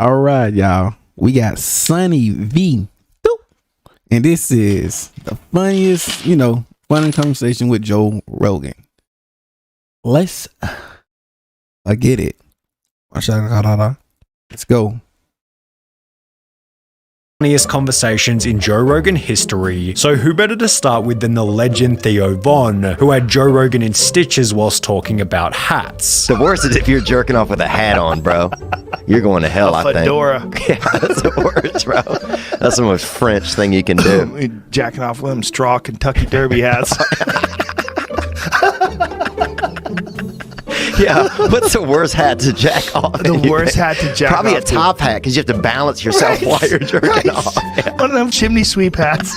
All right, y'all. We got Sunny V. And this is the funniest, funny conversation with Joe Rogan. Let's get it. Let's go. Funniest conversations in Joe Rogan history. So who better to start with than the legend Theo Von, who had Joe Rogan in stitches whilst talking about hats. The worst is if you're jerking off with a hat on, bro. You're going to hell, I think. Fedora. Yeah, that's the worst, bro. That's the most French thing you can do. Jacking off with them straw Kentucky Derby hats. Yeah, what's the worst hat to jack off? The worst hat to jack Probably off. a top hat, because you have to balance yourself while you're jerking off. Yeah. One of them chimney sweep hats.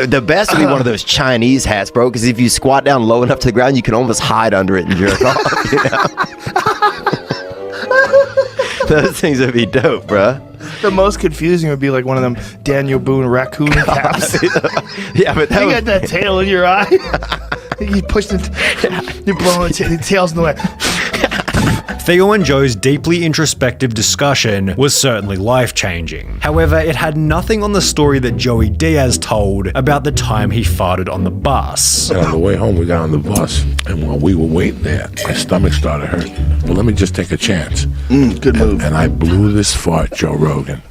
The best would be one of those Chinese hats, bro, because if you squat down low enough to the ground, you can almost hide under it and jerk off, Those things would be dope, bro. The most confusing would be like one of them Daniel Boone raccoon caps. Yeah, but you got that tail in your eye. You push you're blowing the tail's in the way. Theo and Joe's deeply introspective discussion was certainly life-changing. However, it had nothing on the story that Joey Diaz told about the time he farted on the bus. And on the way home, we got on the bus, and while we were waiting there, my stomach started hurting. Well, let me just take a chance. Good move. And I blew this fart, Joe Rogan.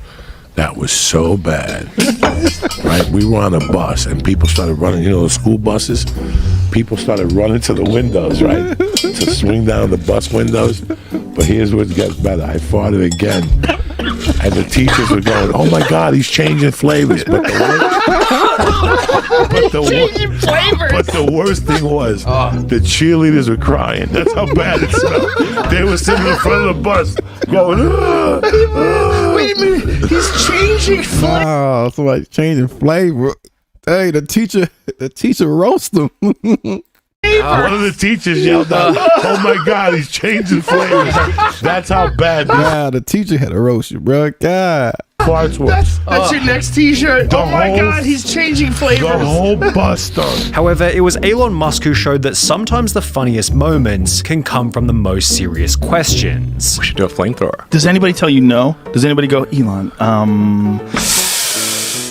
That was so bad. Right? We were on a bus, and people started running, the school buses? People started running to the windows, right? To swing down the bus windows. But here's what gets better. I farted again. And the teachers were going, oh my God, he's changing flavors. But the worst thing was, the cheerleaders were crying. That's how bad it smelled. They were sitting in front of the bus going, Wait a minute, he's changing flavor. Oh, somebody's changing flavor. Hey, the teacher roast him. One of the teachers yelled out, oh my God, he's changing flavors. That's how bad this Nah, the teacher had to roast you, bro. God. farts were. That's your next t-shirt. Oh my God, he's changing flavors. The whole bus stunk. However, it was Elon Musk who showed that sometimes the funniest moments can come from the most serious questions. We should do a flamethrower. Does anybody tell you no? Does anybody go, Elon,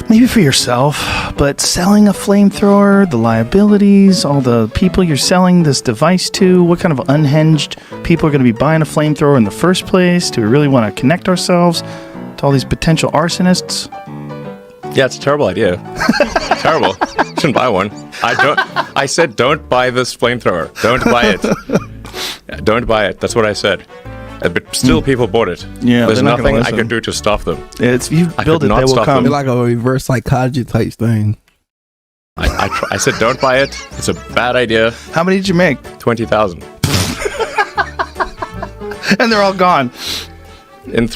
maybe for yourself, but selling a flamethrower, the liabilities, all the people you're selling this device to, what kind of unhinged people are going to be buying a flamethrower in the first place? Do we really want to connect ourselves to all these potential arsonists? Yeah, it's a terrible idea. Terrible. Shouldn't buy one. I said don't buy this flamethrower. Don't buy it. Yeah, don't buy it. That's what I said. But still, people bought it. Yeah, there's they're not gonna nothing I listen. can do to stop them. It's you I build could it, not they will stop come. It's like a reverse psychology type thing. I said don't buy it. It's a bad idea. How many did you make? 20,000 And they're all gone. in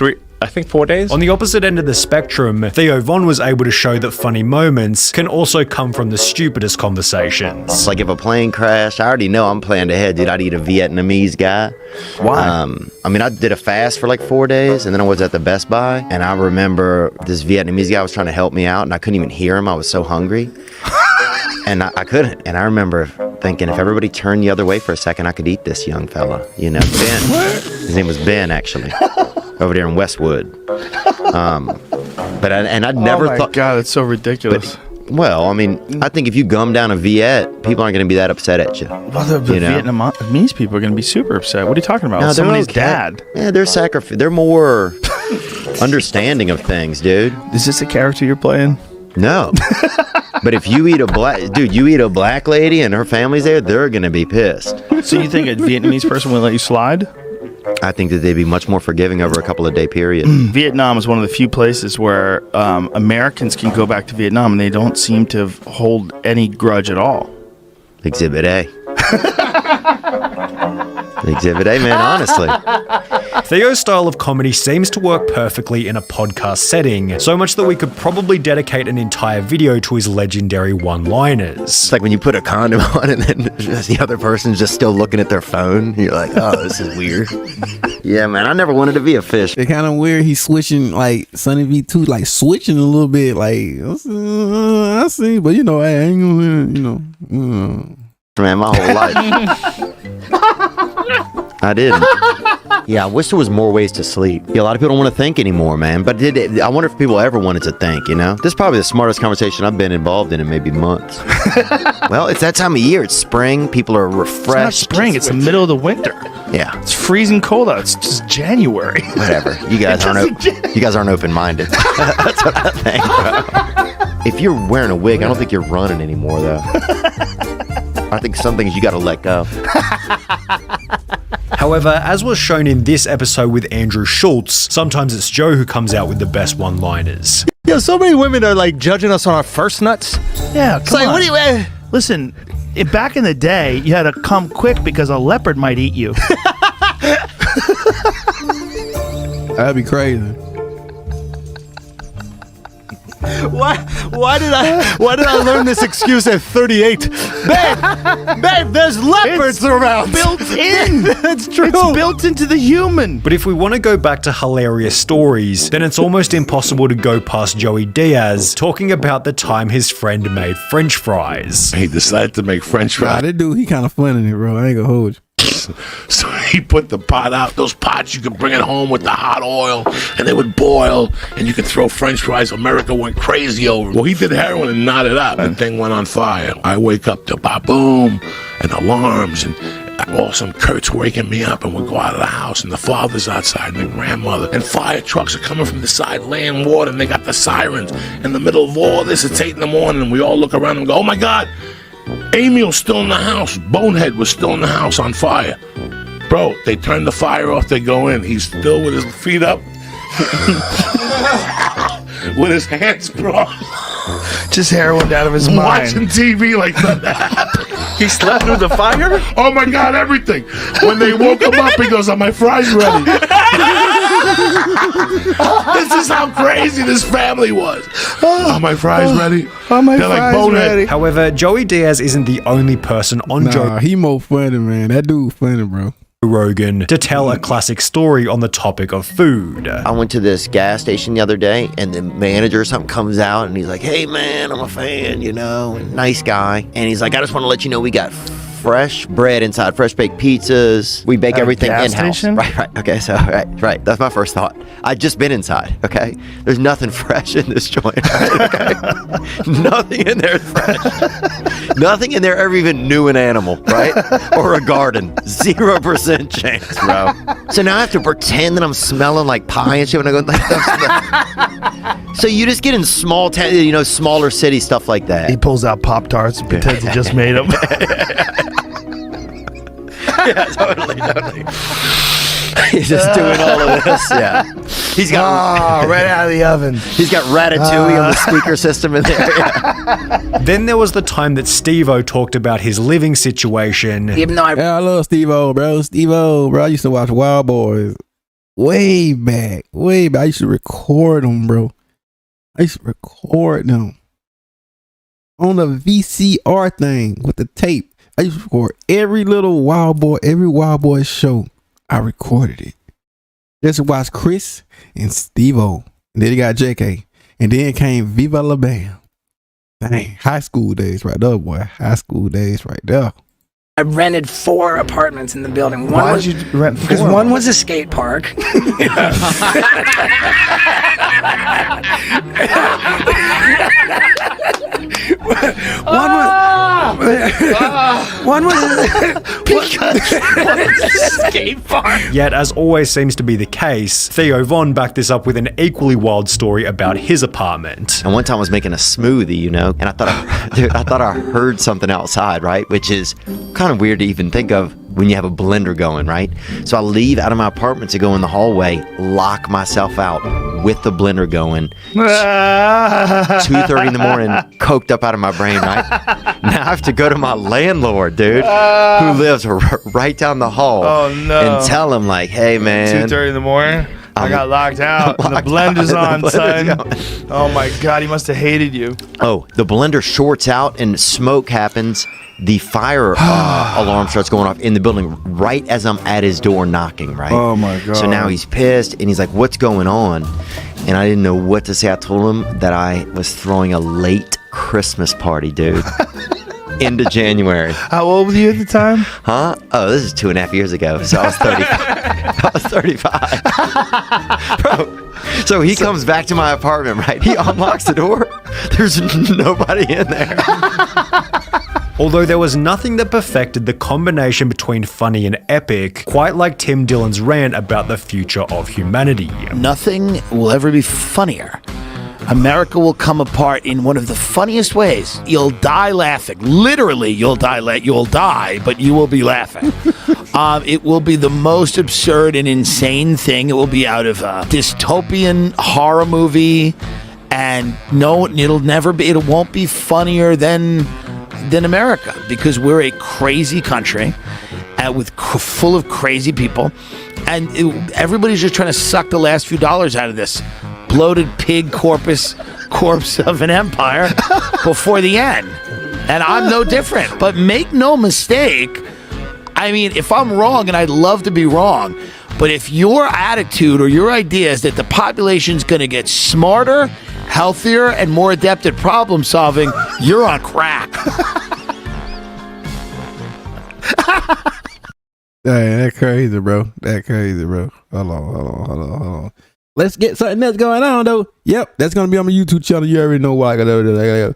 4 days. On the opposite end of the spectrum, Theo Von was able to show that funny moments can also come from the stupidest conversations. It's like if a plane crashed, I already know I'm planning ahead, dude. I'd eat a Vietnamese guy. Why? I did a fast for like 4 days, and then I was at the Best Buy, and I remember this Vietnamese guy was trying to help me out, and I couldn't even hear him. I was so hungry. And I couldn't. And I remember thinking, if everybody turned the other way for a second, I could eat this young fella. You know, Ben. His name was Ben, actually. Over there in Westwood. But I'd never thought. Oh my God, it's so ridiculous. Well, I think if you gum down a Viet, people aren't going to be that upset at you. Well, the Vietnamese people are going to be super upset. What are you talking about? No, they're Somebody's okay. dad. Yeah, they're more understanding of things, dude. Is this a character you're playing? No. But if you eat a black lady and her family's there, they're going to be pissed. So you think a Vietnamese person will let you slide? I think that they'd be much more forgiving over a couple of day period. Vietnam is one of the few places where Americans can go back to Vietnam and they don't seem to hold any grudge at all. Exhibit A. Exhibit A, man, honestly. Theo's style of comedy seems to work perfectly in a podcast setting, so much that we could probably dedicate an entire video to his legendary one-liners. It's like when you put a condom on and then the other person's just still looking at their phone. You're like, oh, this is weird. Yeah, man, I never wanted to be a fish. It's kind of weird. He's switching, like Sunny V2, like switching a little bit. Like, I see, but I ain't gonna, Man, my whole life. I didn't. Yeah, I wish there was more ways to sleep. Yeah, a lot of people don't want to think anymore, man. But I wonder if people ever wanted to think, you know? This is probably the smartest conversation I've been involved in maybe months. Well, it's that time of year. It's spring. People are refreshed. It's not spring. It's the middle of the winter. Yeah. It's freezing cold out. It's just January. Whatever. You guys aren't open-minded. That's what I think, bro. If you're wearing a wig, I don't think you're running anymore, though. I think some things you got to let go. However, as was shown in this episode with Andrew Schultz, sometimes it's Joe who comes out with the best one-liners. Yo, so many women are like judging us on our first nuts. Yeah, It's come like, on. what do you? Listen, back in the day, you had to come quick because a leopard might eat you. That'd be crazy. Why did I learn this excuse at 38? Babe, there's leopards around. Built in. That's true. It's built into the human. But if we want to go back to hilarious stories, then it's almost impossible to go past Joey Diaz talking about the time his friend made French fries. He decided to make French Nah, fries. that dude, he kind of funny, bro. I ain't gonna hold you. So he put the pot out. Those pots, you could bring it home with the hot oil, and they would boil, and you could throw French fries. America went crazy over it. Well, he did heroin and knotted up. The thing went on fire. I wake up to ba-boom, and alarms, and awesome Kurt's waking me up, and we go out of the house, and the father's outside, and the grandmother, and fire trucks are coming from the side laying water, and they got the sirens. In the middle of all this, it's 8 a.m, and we all look around and go, oh my God, Emil's still in the house. Bonehead was still in the house on fire. Bro, they turn the fire off, they go in. He's still with his feet up. With his hands crossed. Just heroin out of his mind. Watching TV like that. He slept through the fire? Oh my God, everything. When they woke him up, he goes, are my fries ready? This is how crazy this family was. Are my fries ready? Are my They're like fries Bonehead. ready? However, Joey Diaz isn't the only person on Joe Nah, he more funny, man. That dude funny, bro. Rogan to tell a classic story on the topic of food. I went to this gas station the other day, and the manager or something comes out, and he's like, hey, man, I'm a fan, you know, and nice guy. And he's like, I just want to let you know we got fresh bread inside, fresh baked pizzas. We bake At a everything gas in-house. station? Right. Okay, so, right. That's my first thought. I'd just been inside, okay? There's nothing fresh in this joint, right? Okay? Nothing in there is fresh. Nothing in there ever even knew an animal, right? Or a garden. 0% chance, bro. So now I have to pretend that I'm smelling like pie and shit when I go like that. So you just get in small town, you know, smaller city stuff like that. He pulls out Pop-Tarts and pretends he just made them. Yeah, totally. He's just doing all of this. Yeah, he's got right out of the oven. he's got Ratatouille on the speaker system in there. Yeah. Then there was the time that Steve-O talked about his living situation. Yeah, I love Steve-O, bro. Steve-O, bro. I used to watch Wild Boys way back. I used to record them, bro. I used to record them on the VCR thing with the tape. I used to record every Wild Boy show. I recorded it. Just to watch Chris and Steve-O. And then he got JK. And then came Viva La Bam. Dang, high school days right there, boy. High school days right there. I rented 4 apartments in the building. Why did you rent 4? Because one was a skate park. One was a skate park. Yet, as always seems to be the case, Theo Von backed this up with an equally wild story about his apartment. And one time I was making a smoothie, you know, and I thought I heard something outside, right? Which is kind of weird to even think of when you have a blender going, right? So I leave out of my apartment to go in the hallway, lock myself out with the blender going. 2:30 in the morning, coked up out of my brain, right? Now I have to go to my landlord, dude, who lives right down the hall. Oh, no. And tell him like, hey, man. 2:30 in the morning? I got locked out. And the blender's on, son. Oh my God, he must have hated you. Oh, the blender shorts out and smoke happens. The fire alarm starts going off in the building right as I'm at his door knocking, right? Oh my God. So now he's pissed and he's like, what's going on? And I didn't know what to say. I told him that I was throwing a late Christmas party, dude. into January. How old were you at the time? Huh? Oh, this is 2.5 years ago. So I was 30. I was 35. Bro. So he comes back to my apartment, right? He unlocks the door. There's nobody in there. Although there was nothing that perfected the combination between funny and epic, quite like Tim Dillon's rant about the future of humanity. Nothing will ever be funnier. America will come apart in one of the funniest ways. You'll die laughing. Literally, you'll die, but you will be laughing. It will be the most absurd and insane thing. It will be out of a dystopian horror movie. And no, it won't be funnier than America, because we're a crazy country full of crazy people, and everybody's just trying to suck the last few dollars out of this bloated pig corpse of an empire before the end. And I'm no different. But make no mistake, I mean, if I'm wrong, and I'd love to be wrong, but if your attitude or your idea is that the population's going to get smarter, healthier, and more adept at problem solving, you're on crack. Hey, that crazy, bro. That crazy, bro. Hold on. Let's get something that's going on, though. Yep, that's going to be on my YouTube channel. You already know why I got to